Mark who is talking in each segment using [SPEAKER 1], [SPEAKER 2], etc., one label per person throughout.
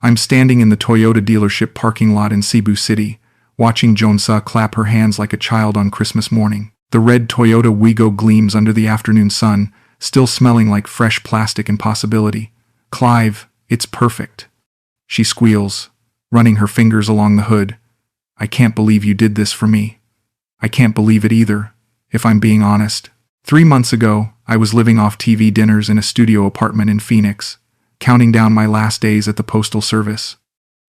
[SPEAKER 1] I'm standing in the Toyota dealership parking lot in Cebu City, watching Jonessa clap her hands like a child on Christmas morning. The red Toyota Wigo gleams under the afternoon sun, still smelling like fresh plastic and possibility. "Clive, it's perfect," she squeals, running her fingers along the hood. "I can't believe you did this for me." I can't believe it either, if I'm being honest. 3 months ago, I was living off TV dinners in a studio apartment in Phoenix, counting down my last days at the Postal Service.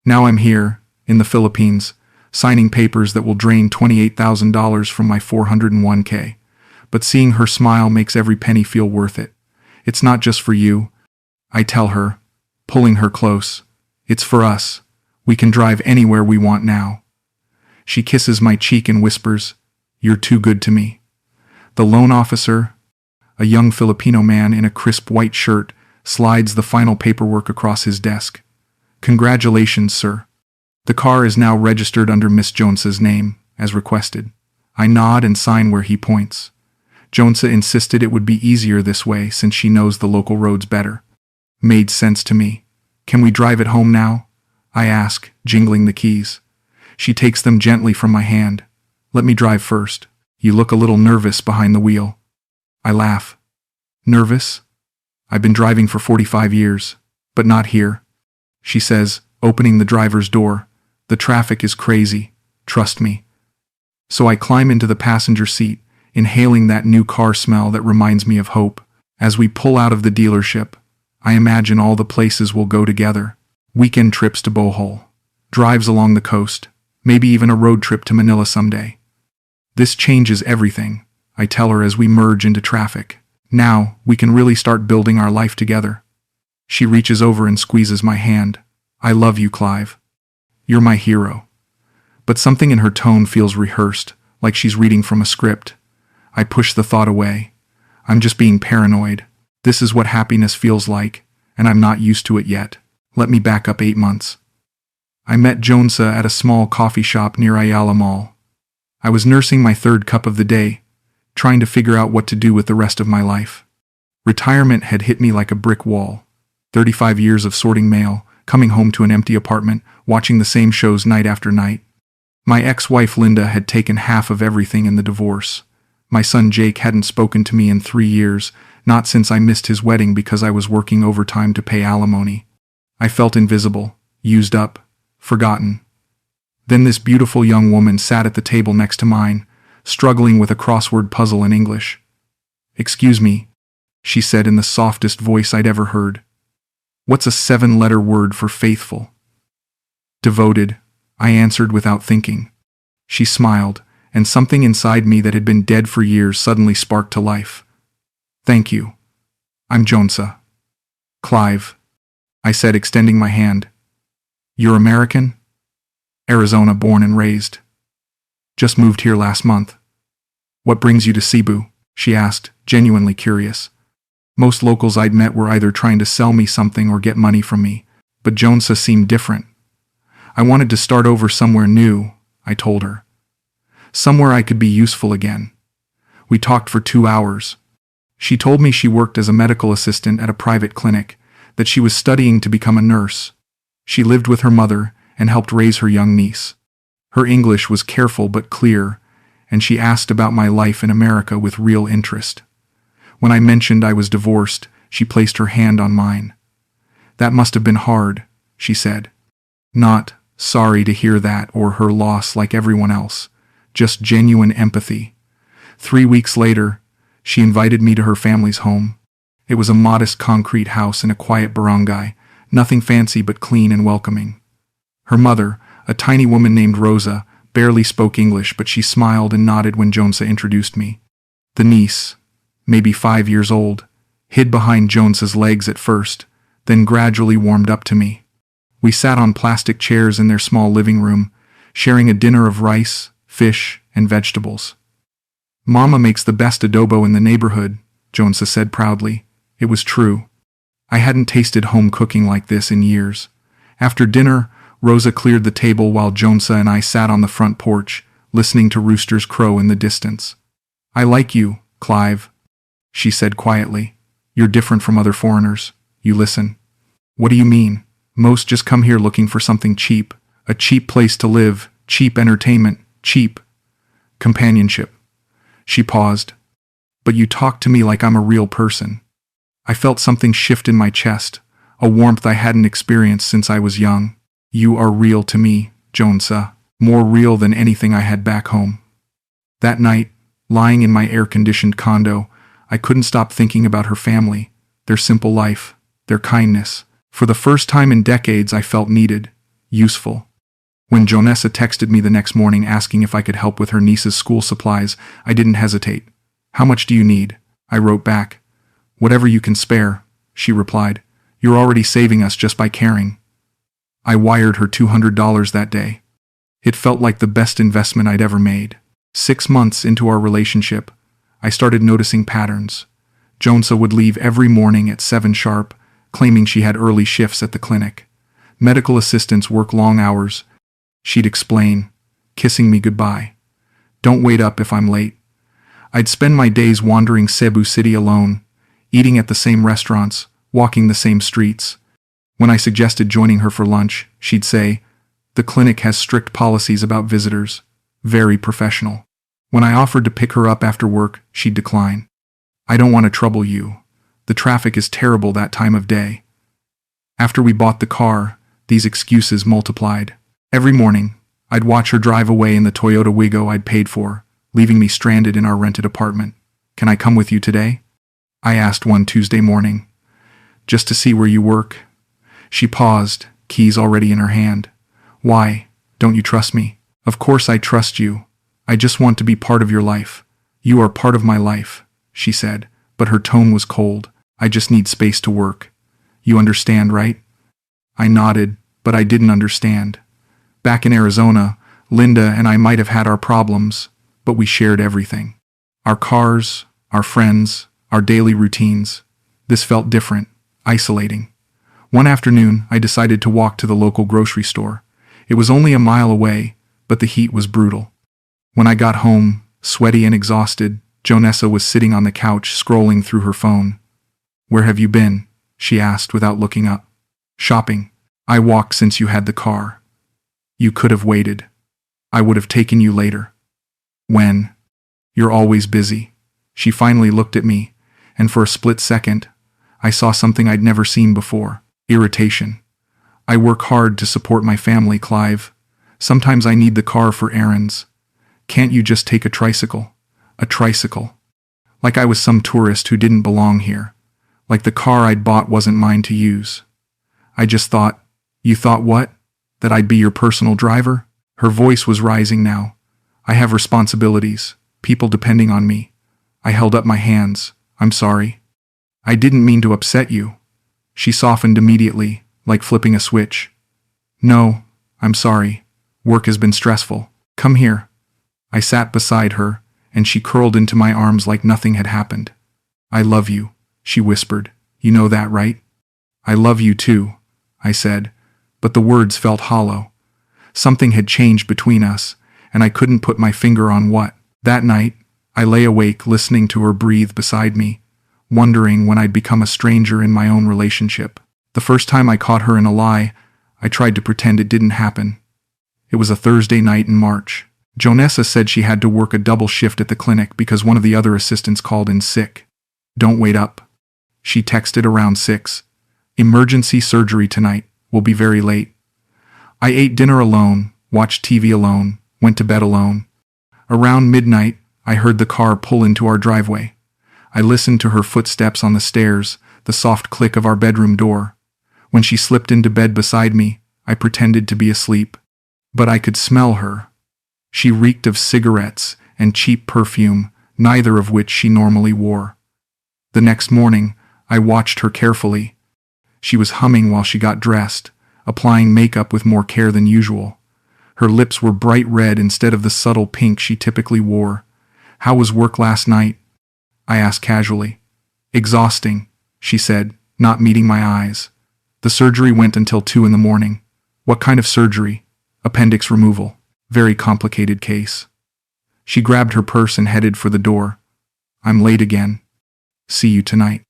[SPEAKER 1] Now I'm here, in the Philippines, signing papers that will drain $28,000 from my 401k. But seeing her smile makes every penny feel worth it. "It's not just for you," I tell her, pulling her close. "It's for us. We can drive anywhere we want now." She kisses my cheek and whispers, "You're too good to me." The loan officer, a young Filipino man in a crisp white shirt, slides the final paperwork across his desk. "Congratulations, sir. The car is now registered under Miss Jonessa's name, as requested." I nod and sign where he points. Jonessa insisted it would be easier this way since she knows the local roads better. Made sense to me. "Can we drive it home now?" I ask, jingling the keys. She takes them gently from my hand. "Let me drive first. You look a little nervous behind the wheel." I laugh. "Nervous? I've been driving for 45 years, but not here," she says, opening the driver's door. "The traffic is crazy, trust me." So I climb into the passenger seat, inhaling that new car smell that reminds me of hope. As we pull out of the dealership, I imagine all the places we'll go together. Weekend trips to Bohol, drives along the coast, maybe even a road trip to Manila someday. "This changes everything," I tell her as we merge into traffic. "Now, we can really start building our life together." She reaches over and squeezes my hand. "I love you, Clive. You're my hero." But something in her tone feels rehearsed, like she's reading from a script. I push the thought away. I'm just being paranoid. This is what happiness feels like, and I'm not used to it yet. Let me back up 8 months. I met Jonessa at a small coffee shop near Ayala Mall. I was nursing my 3rd cup of the day, trying to figure out what to do with the rest of my life. Retirement had hit me like a brick wall. 35 years of sorting mail, coming home to an empty apartment, watching the same shows night after night. My ex-wife Linda had taken half of everything in the divorce. My son Jake hadn't spoken to me in 3 years, not since I missed his wedding because I was working overtime to pay alimony. I felt invisible, used up, forgotten. Then this beautiful young woman sat at the table next to mine, struggling with a crossword puzzle in English. "Excuse me," she said in the softest voice I'd ever heard. "What's a 7-letter word for faithful?" "Devoted," I answered without thinking. She smiled, and something inside me that had been dead for years suddenly sparked to life. "Thank you. I'm Jonessa." "Clive," I said, extending my hand. "You're American?" "Arizona born and raised. Just moved here last month." "What brings you to Cebu?" she asked, genuinely curious. Most locals I'd met were either trying to sell me something or get money from me, but Jonessa seemed different. "I wanted to start over somewhere new," I told her. "Somewhere I could be useful again." We talked for 2 hours. She told me she worked as a medical assistant at a private clinic, that she was studying to become a nurse. She lived with her mother and helped raise her young niece. Her English was careful but clear, and she asked about my life in America with real interest. When I mentioned I was divorced, she placed her hand on mine. "That must have been hard," she said. Not sorry to hear that or her loss like everyone else, just genuine empathy. 3 weeks later, she invited me to her family's home. It was a modest concrete house in a quiet barangay, nothing fancy but clean and welcoming. Her mother, a tiny woman named Rosa, barely spoke English, but she smiled and nodded when Jonessa introduced me. The niece, maybe 5 years old, hid behind Jonessa's legs at first, then gradually warmed up to me. We sat on plastic chairs in their small living room, sharing a dinner of rice, fish, and vegetables. "Mama makes the best adobo in the neighborhood," Jonessa said proudly. It was true. I hadn't tasted home cooking like this in years. After dinner, Rosa cleared the table while Jonessa and I sat on the front porch, listening to roosters crow in the distance. "I like you, Clive," she said quietly. "You're different from other foreigners. You listen." "What do you mean?" Most just come here looking for something cheap, a cheap place to live, cheap entertainment, cheap companionship. She paused. But you talk to me like I'm a real person. I felt something shift in my chest, a warmth I hadn't experienced since I was young. You are real to me, Jonessa, more real than anything I had back home. That night, lying in my air-conditioned condo, I couldn't stop thinking about her family, their simple life, their kindness. For the first time in decades, I felt needed, useful. When Jonessa texted me the next morning asking if I could help with her niece's school supplies, I didn't hesitate. How much do you need? I wrote back. Whatever you can spare, she replied. You're already saving us just by caring. I wired her $200 that day. It felt like the best investment I'd ever made. 6 months into our relationship, I started noticing patterns. Jonessa would leave every morning at 7 sharp, claiming she had early shifts at the clinic. Medical assistants work long hours. She'd explain, kissing me goodbye. Don't wait up if I'm late. I'd spend my days wandering Cebu City alone, eating at the same restaurants, walking the same streets. When I suggested joining her for lunch, she'd say, the clinic has strict policies about visitors. Very professional. When I offered to pick her up after work, she'd decline. I don't want to trouble you. The traffic is terrible that time of day. After we bought the car, these excuses multiplied. Every morning, I'd watch her drive away in the Toyota Wigo I'd paid for, leaving me stranded in our rented apartment. Can I come with you today? I asked one Tuesday morning. Just to see where you work. She paused, keys already in her hand. Why? Don't you trust me? Of course I trust you. I just want to be part of your life. You are part of my life, she said, but her tone was cold. I just need space to work. You understand, right? I nodded, but I didn't understand. Back in Arizona, Linda and I might have had our problems, but we shared everything. Our cars, our friends, our daily routines. This felt different, isolating. One afternoon, I decided to walk to the local grocery store. It was only a mile away, but the heat was brutal. When I got home, sweaty and exhausted, Jonessa was sitting on the couch scrolling through her phone. Where have you been? She asked without looking up. Shopping. I walked since you had the car. You could have waited. I would have taken you later. When? You're always busy. She finally looked at me, and for a split second, I saw something I'd never seen before. Irritation. I work hard to support my family, Clive. Sometimes I need the car for errands. Can't you just take a tricycle? A tricycle. Like I was some tourist who didn't belong here. Like the car I'd bought wasn't mine to use. I just thought, you thought what? That I'd be your personal driver? Her voice was rising now. I have responsibilities, people depending on me. I held up my hands. I'm sorry. I didn't mean to upset you. She softened immediately, like flipping a switch. No, I'm sorry. Work has been stressful. Come here. I sat beside her, and she curled into my arms like nothing had happened. I love you, she whispered. You know that, right? I love you too, I said, but the words felt hollow. Something had changed between us, and I couldn't put my finger on what. That night, I lay awake listening to her breathe beside me, wondering when I'd become a stranger in my own relationship. The first time I caught her in a lie, I tried to pretend it didn't happen. It was a Thursday night in March. Jonessa said she had to work a double shift at the clinic because one of the other assistants called in sick. Don't wait up. She texted around 6. Emergency surgery tonight. We'll be very late. I ate dinner alone, watched TV alone, went to bed alone. Around midnight, I heard the car pull into our driveway. I listened to her footsteps on the stairs, the soft click of our bedroom door. When she slipped into bed beside me, I pretended to be asleep. But I could smell her. She reeked of cigarettes and cheap perfume, neither of which she normally wore. The next morning, I watched her carefully. She was humming while she got dressed, applying makeup with more care than usual. Her lips were bright red instead of the subtle pink she typically wore. How was work last night? I asked casually. Exhausting, she said, not meeting my eyes. The surgery went until 2 in the morning. What kind of surgery? Appendix removal. Very complicated case. She grabbed her purse and headed for the door. I'm late again. See you tonight.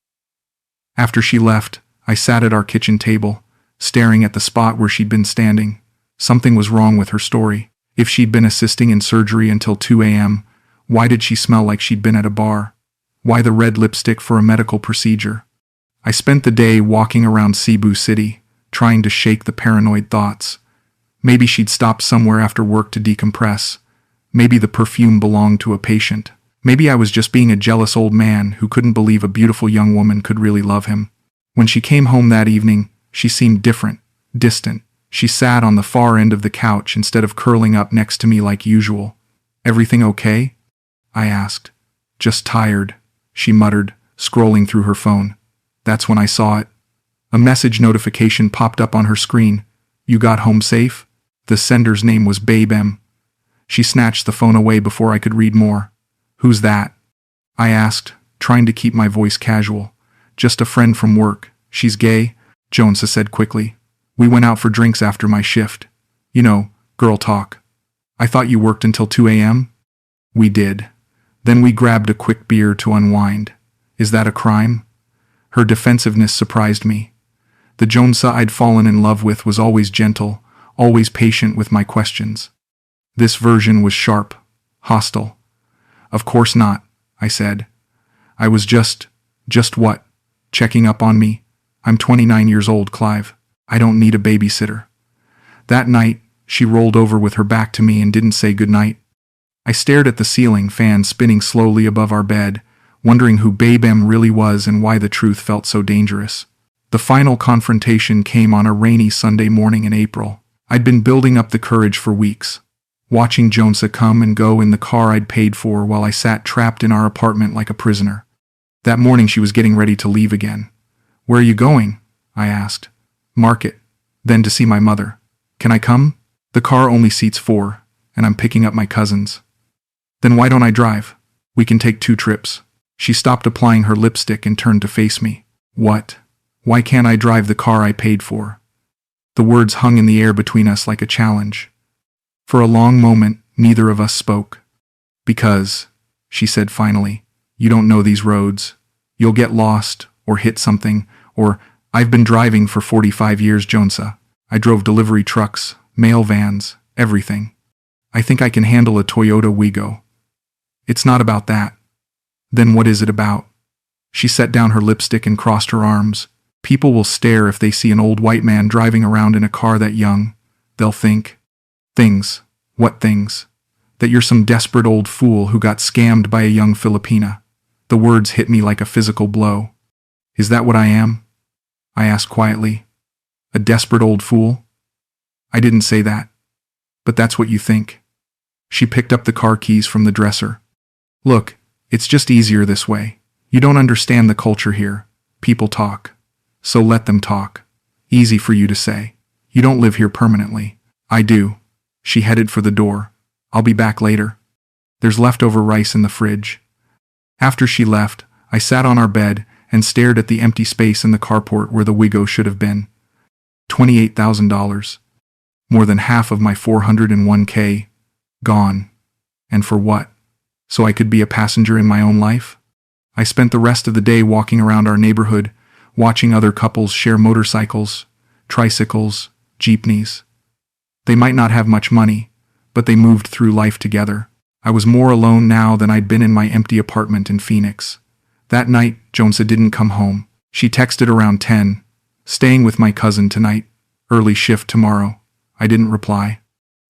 [SPEAKER 1] After she left, I sat at our kitchen table, staring at the spot where she'd been standing. Something was wrong with her story. If she'd been assisting in surgery until 2 a.m., why did she smell like she'd been at a bar? Why the red lipstick for a medical procedure? I spent the day walking around Cebu City, trying to shake the paranoid thoughts. Maybe she'd stopped somewhere after work to decompress. Maybe the perfume belonged to a patient. Maybe I was just being a jealous old man who couldn't believe a beautiful young woman could really love him. When she came home that evening, she seemed different, distant. She sat on the far end of the couch instead of curling up next to me like usual. "Everything okay?" I asked. "Just tired," she muttered, scrolling through her phone. That's when I saw it. A message notification popped up on her screen. "You got home safe?" The sender's name was Babe M. She snatched the phone away before I could read more. "Who's that?" I asked, trying to keep my voice casual. "Just a friend from work. She's gay," Jonessa said quickly. "We went out for drinks after my shift. You know, girl talk." "I thought you worked until 2 a.m.? "We did. Then we grabbed a quick beer to unwind. Is that a crime?" Her defensiveness surprised me. The Jonessa I'd fallen in love with was always gentle, always patient with my questions. This version was sharp, hostile. "Of course not," I said. "I was just what? Checking up on me? I'm 29 years old, Clive. I don't need a babysitter." That night, she rolled over with her back to me and didn't say goodnight. I stared at the ceiling fan spinning slowly above our bed, wondering who Babe M really was and why the truth felt so dangerous. The final confrontation came on a rainy Sunday morning in April. I'd been building up the courage for weeks, watching Jonessa come and go in the car I'd paid for while I sat trapped in our apartment like a prisoner. That morning she was getting ready to leave again. "Where are you going?" I asked. "Market. Then to see my mother. Can I come? The car only seats 4, and I'm picking up my cousins." "Then why don't I drive? We can take 2 trips." She stopped applying her lipstick and turned to face me. "What? Why can't I drive the car I paid for?" The words hung in the air between us like a challenge. For a long moment, neither of us spoke. "Because," she said finally, "you don't know these roads. You'll get lost, or hit something, or I've been driving for 45 years, Jonessa. I drove delivery trucks, mail vans, everything. I think I can handle a Toyota Wigo." "It's not about that." "Then what is it about?" She set down her lipstick and crossed her arms. "People will stare if they see an old white man driving around in a car that young. They'll think things." "What things?" "That you're some desperate old fool who got scammed by a young Filipina." The words hit me like a physical blow. "Is that what I am?" I asked quietly. "A desperate old fool?" "I didn't say that. But that's what you think." She picked up the car keys from the dresser. "Look, it's just easier this way. You don't understand the culture here. People talk. So let them talk. Easy for you to say. You don't live here permanently." "I do." She headed for the door. "I'll be back later. There's leftover rice in the fridge." After she left, I sat on our bed and stared at the empty space in the carport where the Wigo should have been. $28,000. More than half of my $401k. Gone. And for what? So I could be a passenger in my own life? I spent the rest of the day walking around our neighborhood, watching other couples share motorcycles, tricycles, jeepneys. They might not have much money, but they moved through life together. I was more alone now than I'd been in my empty apartment in Phoenix. That night, Jonessa didn't come home. She texted around 10, "Staying with my cousin tonight. Early shift tomorrow." I didn't reply.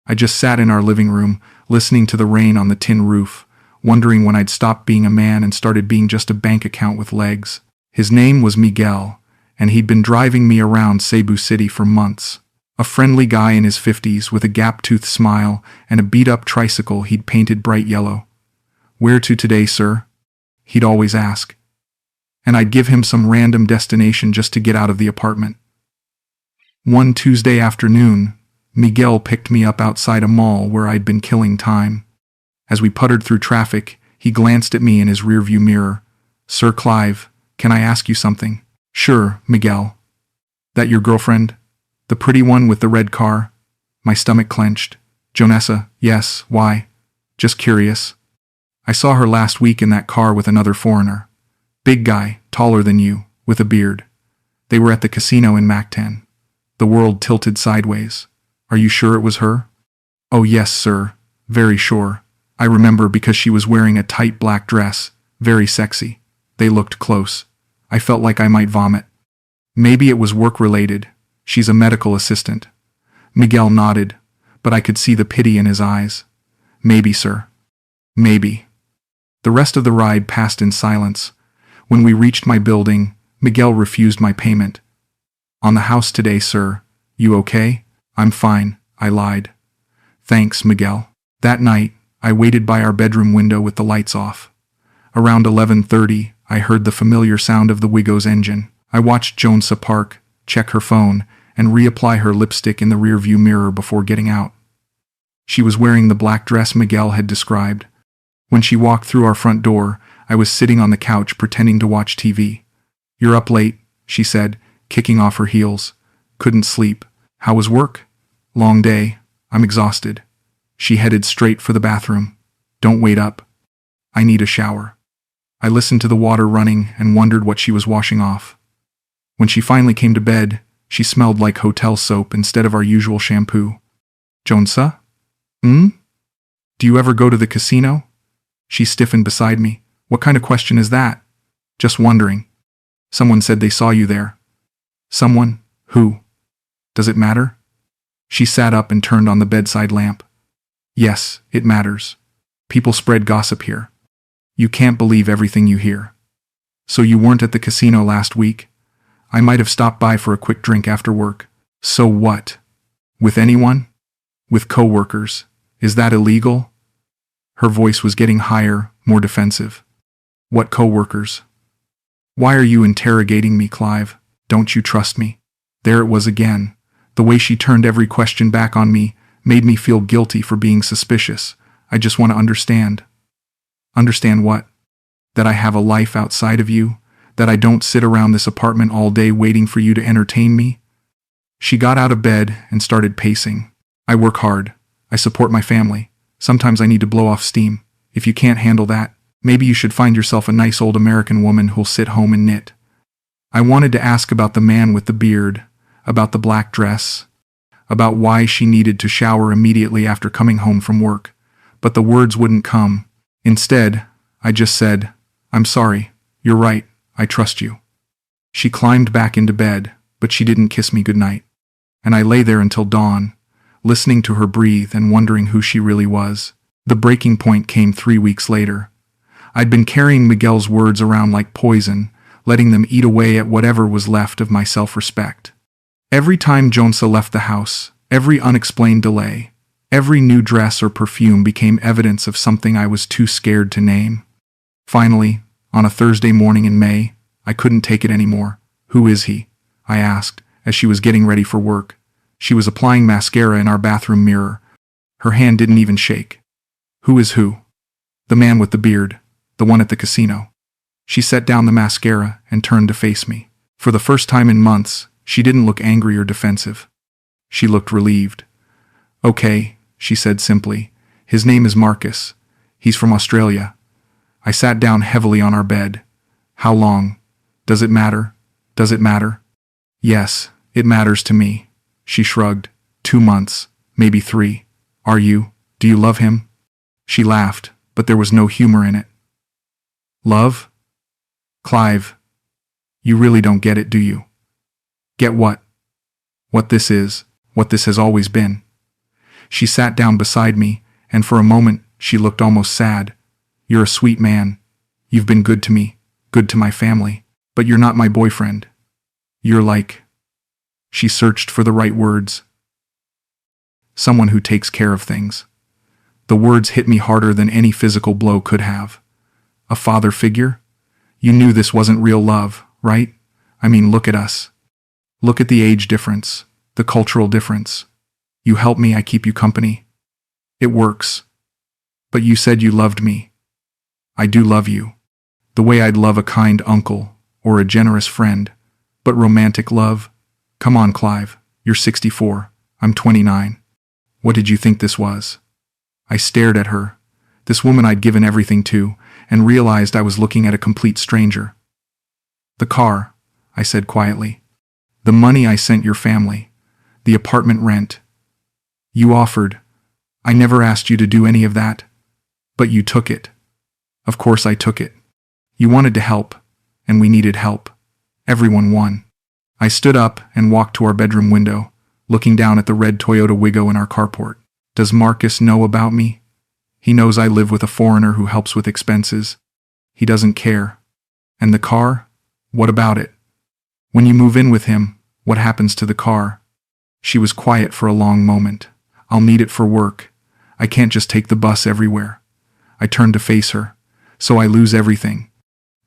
[SPEAKER 1] I just sat in our living room, listening to the rain on the tin roof, wondering when I'd stop being a man and started being just a bank account with legs. His name was Miguel, and he'd been driving me around Cebu City for months. A friendly guy in his 50s with a gap-toothed smile and a beat-up tricycle he'd painted bright yellow. "Where to today, sir?" he'd always ask. And I'd give him some random destination just to get out of the apartment. One Tuesday afternoon, Miguel picked me up outside a mall where I'd been killing time. As we puttered through traffic, he glanced at me in his rearview mirror. "Sir Clive, can I ask you something?" "Sure, Miguel." "That your girlfriend? The pretty one with the red car?" My stomach clenched. "Jonessa, yes, why?" "Just curious. I saw her last week in that car with another foreigner. Big guy, taller than you, with a beard. They were at the casino in Mactan. The world tilted sideways. Are you sure it was her? Oh yes, sir. Very sure. I remember because she was wearing a tight black dress, very sexy. They looked close. I felt like I might vomit. Maybe it was work-related. She's a medical assistant. Miguel nodded, but I could see the pity in his eyes. Maybe, sir. Maybe. The rest of the ride passed in silence. When we reached my building, Miguel refused my payment. On the house today, sir. You okay? I'm fine, I lied. Thanks, Miguel. That night, I waited by our bedroom window with the lights off. Around 11:30, I heard the familiar sound of the Wigo's engine. I watched Jonessa park, check her phone, and reapply her lipstick in the rearview mirror before getting out. She was wearing the black dress Miguel had described. When she walked through our front door, I was sitting on the couch pretending to watch TV. You're up late, she said, kicking off her heels. Couldn't sleep. How was work? Long day. I'm exhausted. She headed straight for the bathroom. Don't wait up. I need a shower. I listened to the water running and wondered what she was washing off. When she finally came to bed, she smelled like hotel soap instead of our usual shampoo. Jonessa? Do you ever go to the casino? She stiffened beside me. What kind of question is that? Just wondering. Someone said they saw you there. Someone? Who? Does it matter? She sat up and turned on the bedside lamp. Yes, it matters. People spread gossip here. You can't believe everything you hear. So you weren't at the casino last week? I might have stopped by for a quick drink after work. So what? With anyone? With co-workers. Is that illegal? Her voice was getting higher, more defensive. What co-workers? Why are you interrogating me, Clive? Don't you trust me? There it was again. The way she turned every question back on me made me feel guilty for being suspicious. I just want to understand. Understand what? That I have a life outside of you? That I don't sit around this apartment all day waiting for you to entertain me? She got out of bed and started pacing. I work hard. I support my family. Sometimes I need to blow off steam. If you can't handle that, maybe you should find yourself a nice old American woman who'll sit home and knit. I wanted to ask about the man with the beard, about the black dress, about why she needed to shower immediately after coming home from work, but the words wouldn't come. Instead, I just said, I'm sorry, you're right, I trust you. She climbed back into bed, but she didn't kiss me goodnight. And I lay there until dawn, listening to her breathe and wondering who she really was. The breaking point came 3 weeks later. I'd been carrying Miguel's words around like poison, letting them eat away at whatever was left of my self-respect. Every time Jonessa left the house, every unexplained delay, every new dress or perfume became evidence of something I was too scared to name. Finally, on a Thursday morning in May, I couldn't take it anymore. Who is he? I asked, as she was getting ready for work. She was applying mascara in our bathroom mirror. Her hand didn't even shake. Who is who? The man with the beard, the one at the casino. She set down the mascara and turned to face me. For the first time in months, she didn't look angry or defensive. She looked relieved. Okay, she said simply. His name is Marcus. He's from Australia. I sat down heavily on our bed. How long? Does it matter? Does it matter? Yes, it matters to me. She shrugged. 2 months, maybe 3. Are you? Do you love him? She laughed, but there was no humor in it. Love? Clive, you really don't get it, do you? Get what? What this is, what this has always been. She sat down beside me, and for a moment she looked almost sad. You're a sweet man. You've been good to me, good to my family, but you're not my boyfriend. You're like... She searched for the right words. Someone who takes care of things. The words hit me harder than any physical blow could have. A father figure? You knew this wasn't real love, right? I mean, look at us. Look at the age difference, the cultural difference. You help me, I keep you company. It works. But you said you loved me. I do love you. The way I'd love a kind uncle or a generous friend. But romantic love? Come on, Clive. You're 64. I'm 29. What did you think this was? I stared at her, this woman I'd given everything to, and realized I was looking at a complete stranger. The car, I said quietly. The money I sent your family. The apartment rent. You offered. I never asked you to do any of that. But you took it. Of course I took it. You wanted to help, and we needed help. Everyone won. I stood up and walked to our bedroom window, looking down at the red Toyota Wigo in our carport. Does Marcus know about me? He knows I live with a foreigner who helps with expenses. He doesn't care. And the car? What about it? When you move in with him, what happens to the car? She was quiet for a long moment. I'll need it for work. I can't just take the bus everywhere. I turned to face her. So I lose everything.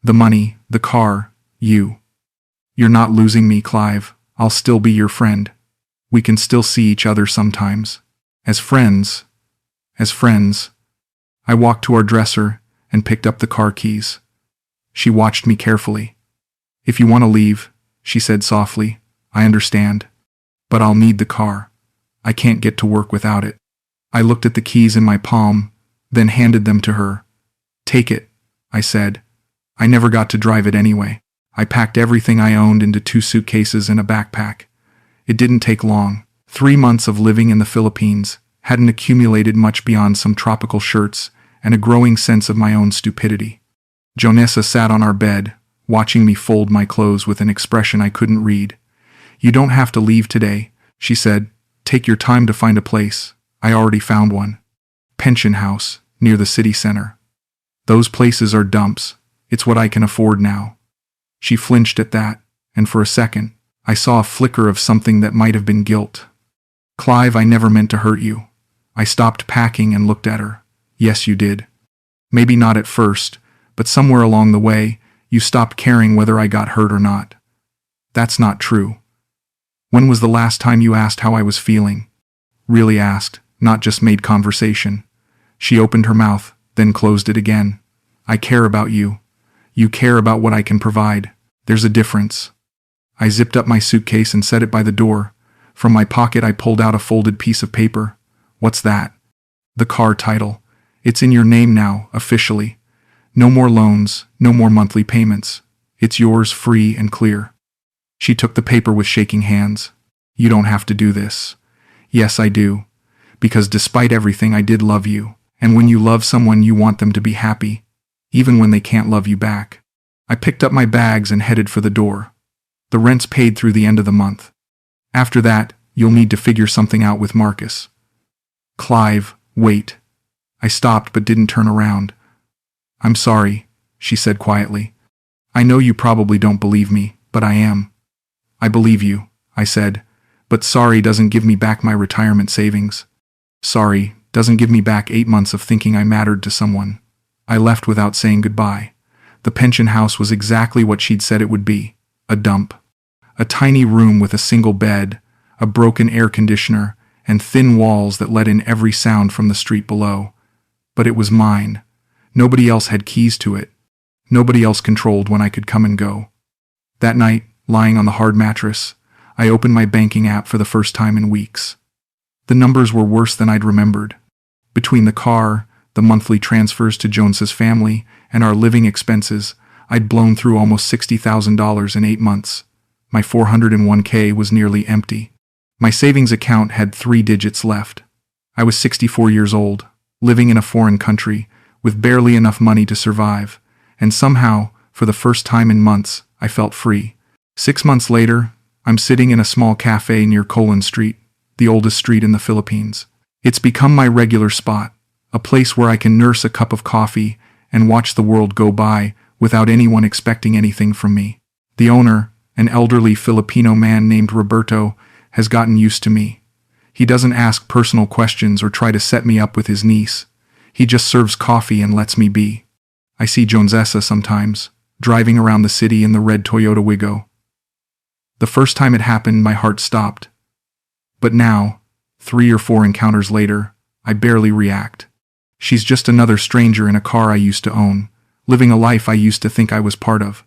[SPEAKER 1] The money, the car, you. You're not losing me, Clive. I'll still be your friend. We can still see each other sometimes. As friends. As friends. I walked to our dresser and picked up the car keys. She watched me carefully. If you want to leave, she said softly, I understand. But I'll need the car. I can't get to work without it. I looked at the keys in my palm, then handed them to her. Take it, I said. I never got to drive it anyway. I packed everything I owned into 2 suitcases and a backpack. It didn't take long. 3 months of living in the Philippines hadn't accumulated much beyond some tropical shirts and a growing sense of my own stupidity. Jonessa sat on our bed, watching me fold my clothes with an expression I couldn't read. You don't have to leave today, she said. Take your time to find a place. I already found one. Pension house, near the city center. Those places are dumps. It's what I can afford now. She flinched at that, and for a second, I saw a flicker of something that might have been guilt. Clive, I never meant to hurt you. I stopped packing and looked at her. Yes, you did. Maybe not at first, but somewhere along the way, you stopped caring whether I got hurt or not. That's not true. When was the last time you asked how I was feeling? Really asked, not just made conversation. She opened her mouth, then closed it again. I care about you. You care about what I can provide. There's a difference. I zipped up my suitcase and set it by the door. From my pocket I pulled out a folded piece of paper. What's that? The car title. It's in your name now, officially. No more loans, no more monthly payments. It's yours, free and clear. She took the paper with shaking hands. You don't have to do this. Yes, I do. Because despite everything, I did love you. And when you love someone, you want them to be happy, even when they can't love you back. I picked up my bags and headed for the door. The rent's paid through the end of the month. After that, you'll need to figure something out with Marcus. Clive, wait. I stopped but didn't turn around. I'm sorry, she said quietly. I know you probably don't believe me, but I am. I believe you, I said, but sorry doesn't give me back my retirement savings. Sorry doesn't give me back 8 months of thinking I mattered to someone. I left without saying goodbye. The pension house was exactly what she'd said it would be, a dump. A tiny room with a single bed, a broken air conditioner, and thin walls that let in every sound from the street below. But it was mine. Nobody else had keys to it. Nobody else controlled when I could come and go. That night, lying on the hard mattress, I opened my banking app for the first time in weeks. The numbers were worse than I'd remembered. Between the car, the monthly transfers to Jones's family, and our living expenses, I'd blown through almost $60,000 in 8 months. My 401k was nearly empty. My savings account had 3 digits left. I was 64 years old, living in a foreign country, with barely enough money to survive, and somehow, for the first time in months, I felt free. 6 months later, I'm sitting in a small cafe near Colon Street, the oldest street in the Philippines. It's become my regular spot, a place where I can nurse a cup of coffee and watch the world go by without anyone expecting anything from me. The owner, an elderly Filipino man named Roberto, has gotten used to me. He doesn't ask personal questions or try to set me up with his niece. He just serves coffee and lets me be. I see Jonessa sometimes, driving around the city in the red Toyota Wigo. The first time it happened, my heart stopped. But now, 3 or 4 encounters later, I barely react. She's just another stranger in a car I used to own, living a life I used to think I was part of.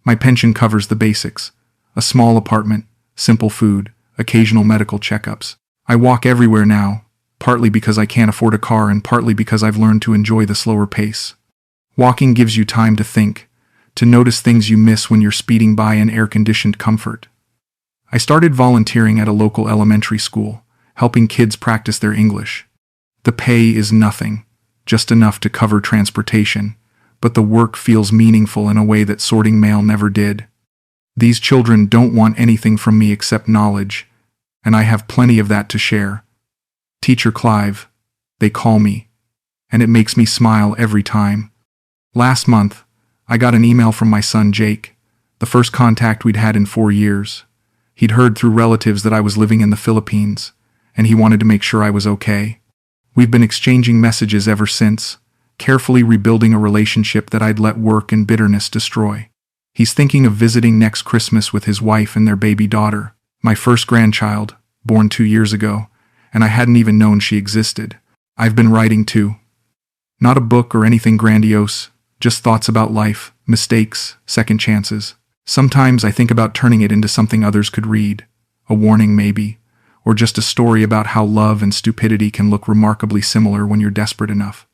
[SPEAKER 1] My pension covers the basics. A small apartment, simple food, occasional medical checkups. I walk everywhere now, partly because I can't afford a car and partly because I've learned to enjoy the slower pace. Walking gives you time to think, to notice things you miss when you're speeding by in air-conditioned comfort. I started volunteering at a local elementary school, helping kids practice their English. The pay is nothing, just enough to cover transportation, but the work feels meaningful in a way that sorting mail never did. These children don't want anything from me except knowledge, and I have plenty of that to share. Teacher Clive, they call me, and it makes me smile every time. Last month, I got an email from my son Jake, the first contact we'd had in 4 years. He'd heard through relatives that I was living in the Philippines, and he wanted to make sure I was okay. We've been exchanging messages ever since, carefully rebuilding a relationship that I'd let work and bitterness destroy. He's thinking of visiting next Christmas with his wife and their baby daughter, my first grandchild, born 2 years ago, and I hadn't even known she existed. I've been writing too. Not a book or anything grandiose, just thoughts about life, mistakes, second chances. Sometimes I think about turning it into something others could read, a warning maybe, or just a story about how love and stupidity can look remarkably similar when you're desperate enough.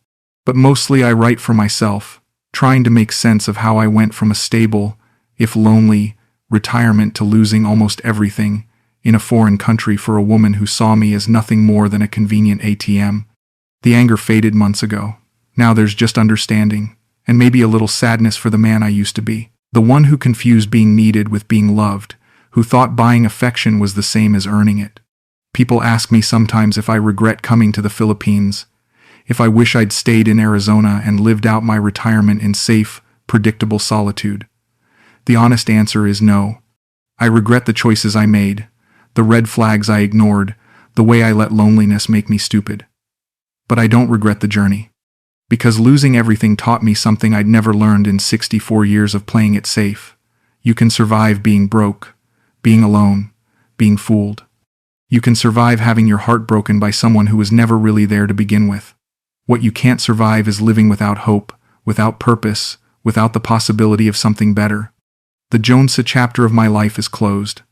[SPEAKER 1] But mostly I write for myself, trying to make sense of how I went from a stable, if lonely, retirement to losing almost everything in a foreign country for a woman who saw me as nothing more than a convenient ATM. The anger faded months ago. Now there's just understanding, and maybe a little sadness for the man I used to be. The one who confused being needed with being loved, who thought buying affection was the same as earning it. People ask me sometimes if I regret coming to the Philippines, if I wish I'd stayed in Arizona and lived out my retirement in safe, predictable solitude. The honest answer is no. I regret the choices I made, the red flags I ignored, the way I let loneliness make me stupid. But I don't regret the journey. Because losing everything taught me something I'd never learned in 64 years of playing it safe. You can survive being broke, being alone, being fooled. You can survive having your heart broken by someone who was never really there to begin with. What you can't survive is living without hope, without purpose, without the possibility of something better. The Jonessa chapter of my life is closed.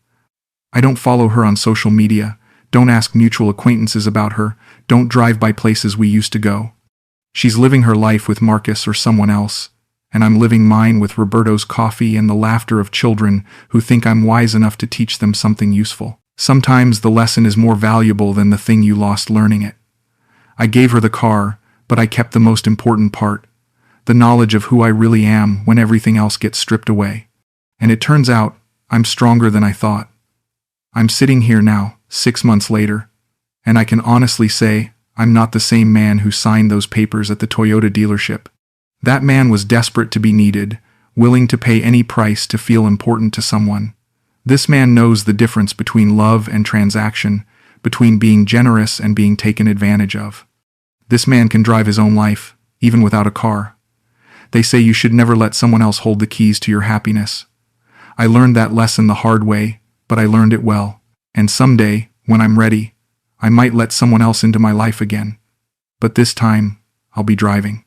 [SPEAKER 1] I don't follow her on social media, don't ask mutual acquaintances about her, don't drive by places we used to go. She's living her life with Marcus or someone else, and I'm living mine with Roberto's coffee and the laughter of children who think I'm wise enough to teach them something useful. Sometimes the lesson is more valuable than the thing you lost learning it. I gave her the car, but I kept the most important part, the knowledge of who I really am when everything else gets stripped away. And it turns out, I'm stronger than I thought. I'm sitting here now, 6 months later, and I can honestly say, I'm not the same man who signed those papers at the Toyota dealership. That man was desperate to be needed, willing to pay any price to feel important to someone. This man knows the difference between love and transaction, between being generous and being taken advantage of. This man can drive his own life, even without a car. They say you should never let someone else hold the keys to your happiness. I learned that lesson the hard way, but I learned it well. And someday, when I'm ready, I might let someone else into my life again. But this time, I'll be driving.